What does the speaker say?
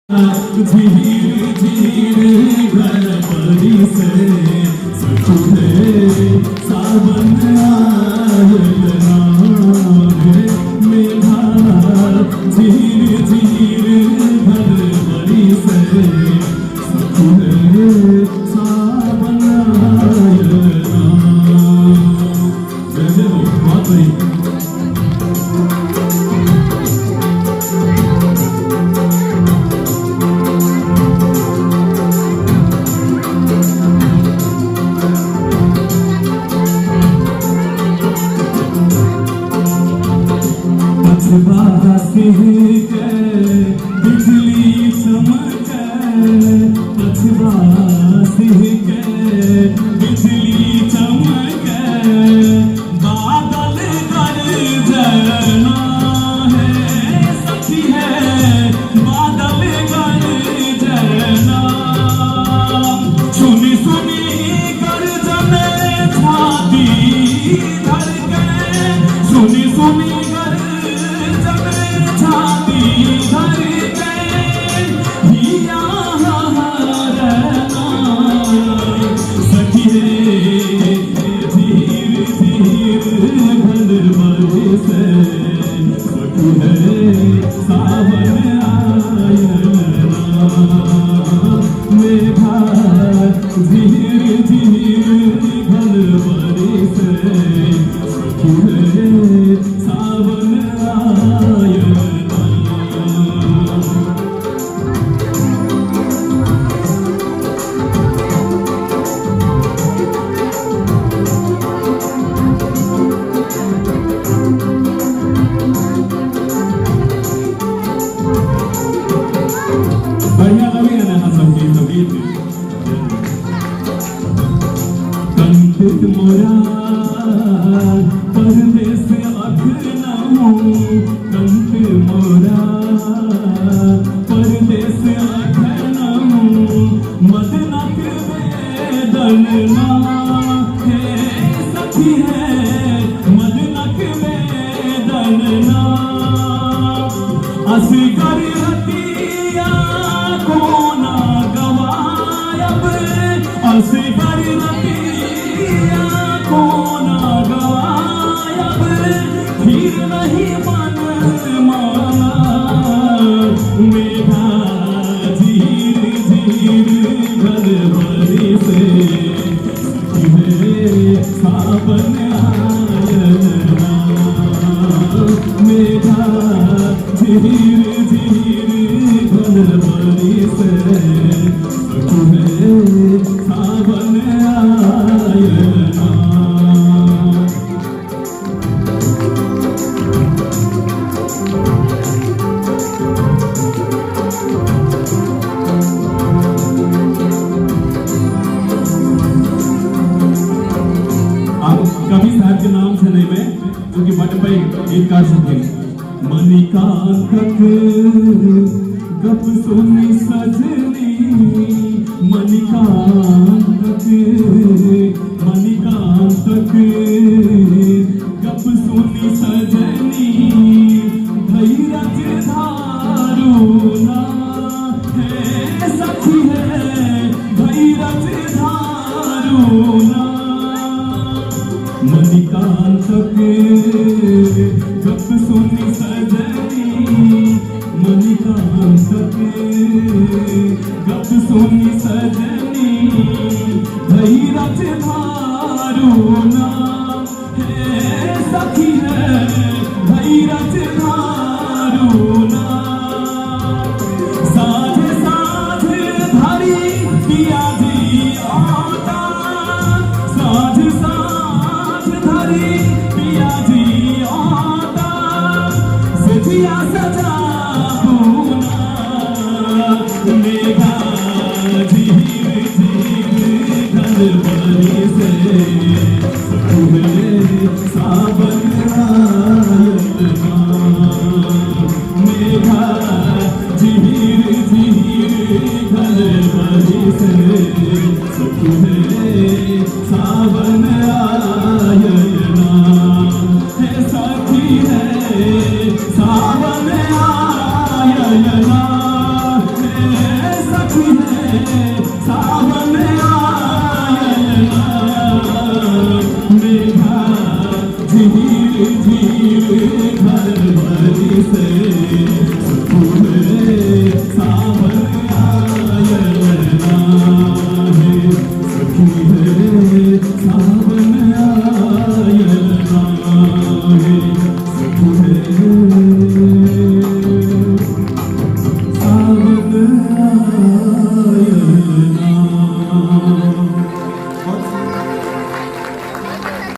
धीरे धीरे घर परी से सकुले सावन आयतना मेघा धीरे धीरे घर परी से सकुले सावन आयतना। जैसे वो बात नहीं बिजली चमके पछवा सिंह के बिजली चमके बादल गरजना है सखी है बादल गरजना सुनी सुनी गरजने छाती धड़के सुनी सुनी मोरा परदेस अखनऊ कंठ मोरा परदेस अखनऊ मदनक वेदना है सखी है मदनक वेदना असगर रतिया को ना गवायब असगर रतिया को ना गवायब फिर नहीं मन माना मेघा धीरे धीरे घर भरी से सावन आयना मेघा धीरे धीरे घर भरी से सावन आयना। कवि साहब के नाम से नहीं मैं जो कि बट पे गीतकार सके मणिकांतक गप सुनी सजनी मणिकांतक मणिकांतक गप सुनी सजनी धैर्य धारुना है सखी है धैर्य धारुना मणिकांतक गप सुनी सजनी मणिकांतक गप सुनी सजनी धैर्य धारुना है सखी है धैर्य धारुना साझ साझ धरी पिया जी आता साझ साझ धरी पिया जी आता सजिया सजा पूना मेघा धीरे धीरे घर भरी से सावन आयना मेघा धीरे धीरे घर भरी से सावन आयना है सखी है सावन आयना है झील झील घर भरी से सुखुले सावन